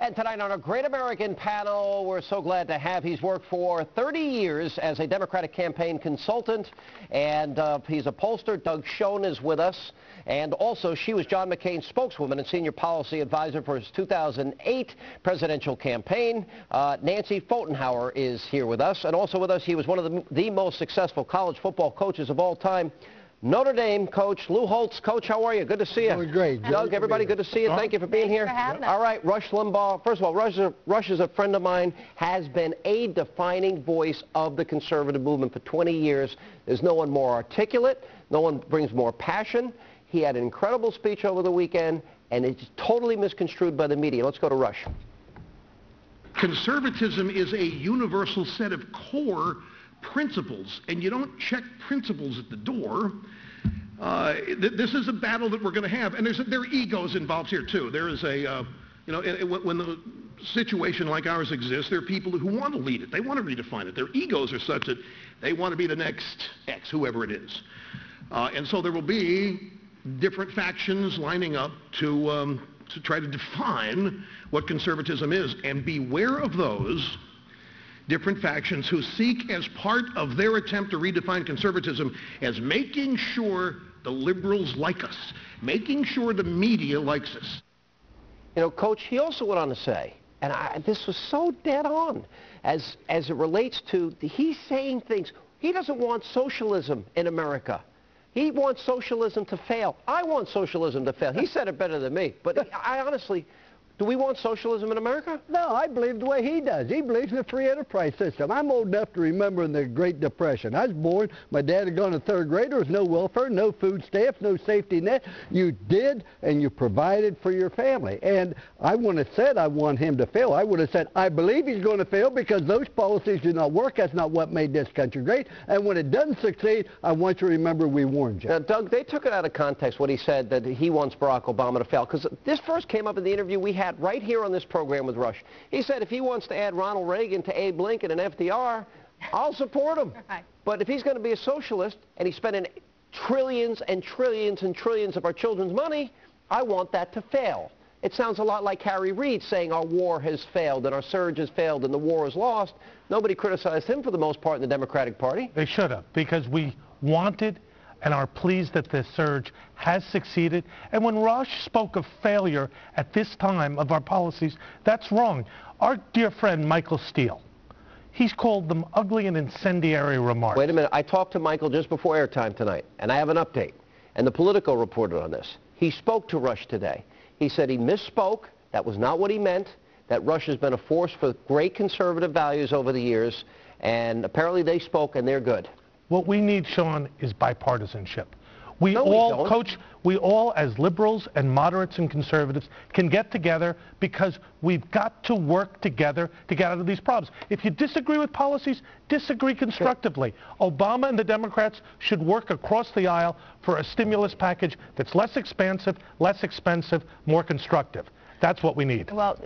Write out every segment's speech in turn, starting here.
And tonight on our Great American panel, we're so glad to have, he's worked for 30 years as a Democratic campaign consultant, and he's a pollster. Doug Schoen is with us, and also she was John McCain's spokeswoman and senior policy advisor for his 2008 presidential campaign. Nancy Pfotenhauer is here with us, and also with us, he was one of the most successful college football coaches of all time. Notre Dame coach Lou Holtz. Coach, how are you? Good to see you. Doing great. Doug, everybody, good to see you. Thank you for being here. All right, Rush Limbaugh. First of all, Rush is a friend of mine, has been a defining voice of the conservative movement for 20 years. There's no one more articulate. No one brings more passion. He had an incredible speech over the weekend, and it's totally misconstrued by the media. Let's go to Rush. Conservatism is a universal set of core principles, and you don't check principles at the door. This is a battle that we're going to have, and there are egos involved here too. There is a, when the situation like ours exists, there are people who want to lead it. They want to redefine it. Their egos are such that they want to be the next X, whoever it is. And so there will be different factions lining up to try to define what conservatism is, and beware of those different factions who seek, as part of their attempt to redefine conservatism, as making sure the liberals like us, making sure the media likes us. You know, Coach, he also went on to say, and this was so dead on, as it relates to, he's saying things, he doesn't want socialism in America. He wants socialism to fail. I want socialism to fail. He said it better than me, but I honestly... Do we want socialism in America? No, I believe the way he does. He believes in the free enterprise system. I'm old enough to remember in the Great Depression. I was born, my dad had gone to third grade, there was no welfare, no food stamps, no safety net. You did, and you provided for your family. And I wouldn't have said I want him to fail. I would have said, I believe he's going to fail because those policies do not work. That's not what made this country great. And when it doesn't succeed, I want you to remember we warned you. Now, Doug, they took it out of context when he said that he wants Barack Obama to fail, because this first came up in the interview we had right here on this program with Rush. He said if he wants to add Ronald Reagan to Abe Lincoln and FDR, I'll support him. Right. But if he's going to be a socialist and he's spending trillions and trillions and trillions of our children's money, I want that to fail. It sounds a lot like Harry Reid saying our war has failed and our surge has failed and the war is lost. Nobody criticized him for the most part in the Democratic Party. They should have, because we wanted and are pleased that the surge has succeeded. And when Rush spoke of failure at this time of our policies, that's wrong. Our dear friend Michael Steele, he's called them ugly and incendiary remarks. Wait a minute. I talked to Michael just before airtime tonight, and I have an update. And the Politico reported on this. He spoke to Rush today. He said he misspoke. That was not what he meant. That Rush has been a force for great conservative values over the years, and apparently they spoke, and they're good. What we need, Sean, is bipartisanship. We all, as liberals and moderates and conservatives, can get together because we've got to work together to get out of these problems. If you disagree with policies, disagree constructively. Obama and the Democrats should work across the aisle for a stimulus package that's less expansive, less expensive, more constructive. That's what we need. Well,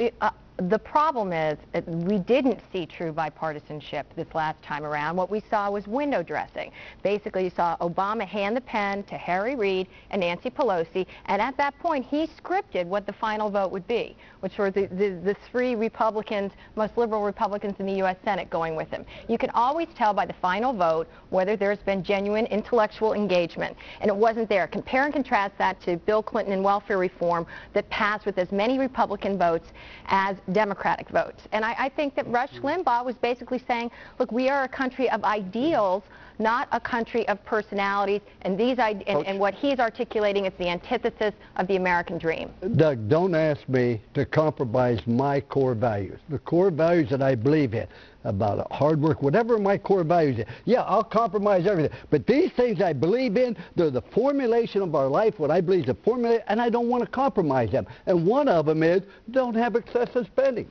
the problem is we didn't see true bipartisanship this last time around. What we saw was window dressing. Basically, you saw Obama hand the pen to Harry Reid and Nancy Pelosi, and at that point, he scripted what the final vote would be, which were the three Republicans, most liberal Republicans in the U.S. Senate going with him. You can always tell by the final vote whether there's been genuine intellectual engagement, and it wasn't there. Compare and contrast that to Bill Clinton and welfare reform that passed with as many Republican votes as Democratic votes. And I think that Rush Limbaugh was basically saying, look, we are a country of ideals, not a country of personalities, and and what he's articulating is the antithesis of the American dream. Doug, don't ask me to compromise my core values, the core values that I believe in, about hard work, whatever my core values are. Yeah, I'll compromise everything. But these things I believe in, they're the formulation of our life, what I believe is the formula, and I don't want to compromise them. And one of them is don't have excessive spending.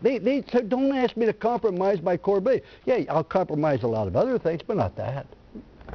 So don't ask me to compromise my core beliefs. Yeah, I'll compromise a lot of other things, but not that.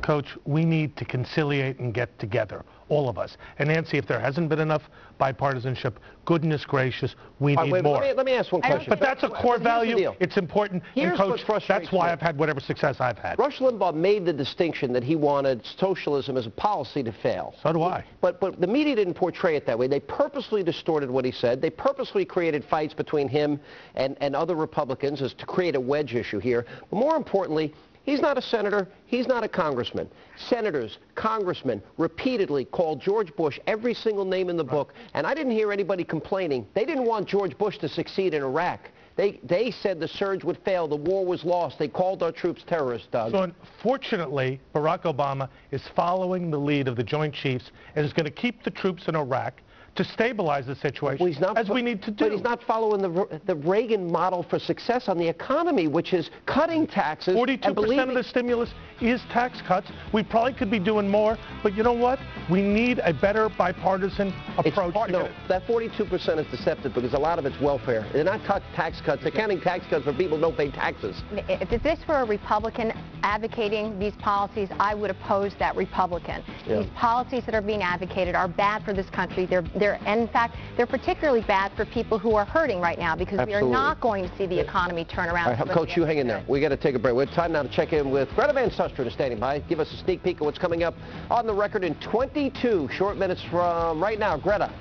Coach, we need to conciliate and get together, all of us. And Nancy, if there hasn't been enough bipartisanship, goodness gracious, we need more. Let me ask one question. But that's a core value. It's important. Here's and Coach, that's why me. I've had whatever success I've had. Rush Limbaugh made the distinction that he wanted socialism as a policy to fail. So do I. But the media didn't portray it that way. They purposely distorted what he said. They purposely created fights between him and other Republicans as to create a wedge issue here. But more importantly, he's not a senator. He's not a congressman. Senators, congressmen repeatedly called George Bush every single name in the book, and I didn't hear anybody complaining. They didn't want George Bush to succeed in Iraq. They said the surge would fail. The war was lost. They called our troops terrorists, Doug. So unfortunately, Barack Obama is following the lead of the Joint Chiefs and is going to keep the troops in Iraq to stabilize the situation, as we need to do. But he's not following the Reagan model for success on the economy, which is cutting taxes. 42% of the stimulus is tax cuts. We probably could be doing more, but you know what? We need a better bipartisan approach. No, that 42% is deceptive because a lot of it's welfare. They're not tax cuts. They're counting tax cuts for people who don't pay taxes. If this were a Republican advocating these policies, I would oppose that Republican. Yeah. These policies that are being advocated are bad for this country. And in fact, they're particularly bad for people who are hurting right now because Absolutely. we are not going to see the economy turn around. All right, Coach, you hang in there. We got to take a break. We have time now to check in with Greta Van Susteren, standing by. Give us a sneak peek of what's coming up on the record in 22 short minutes from right now. Greta.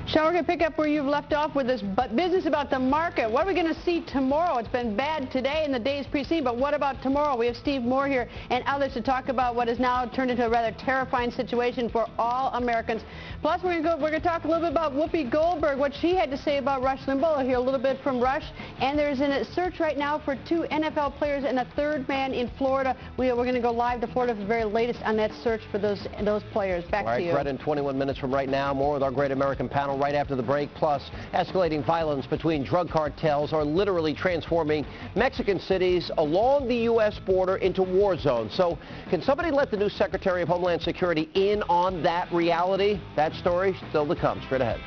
Sean, we're going to pick up where you've left off with this business about the market. What are we going to see tomorrow? It's been bad today and the days preceding, but what about tomorrow? We have Steve Moore here and others to talk about what has now turned into a rather terrifying situation for all Americans. Plus, we're going to talk a little bit about Whoopi Goldberg, what she had to say about Rush Limbaugh. We'll hear a little bit from Rush. And there's a search right now for 2 NFL players and a 3rd man in Florida. We're going to go live to Florida for the very latest on that search for those players. Back to you. All right, Greta, in 21 minutes from right now, more with our Great American panel right after the break. Plus, escalating violence between drug cartels are literally transforming Mexican cities along the U.S. border into war zones. So can somebody let the new Secretary of Homeland Security in on that reality? That story still to come. Straight ahead.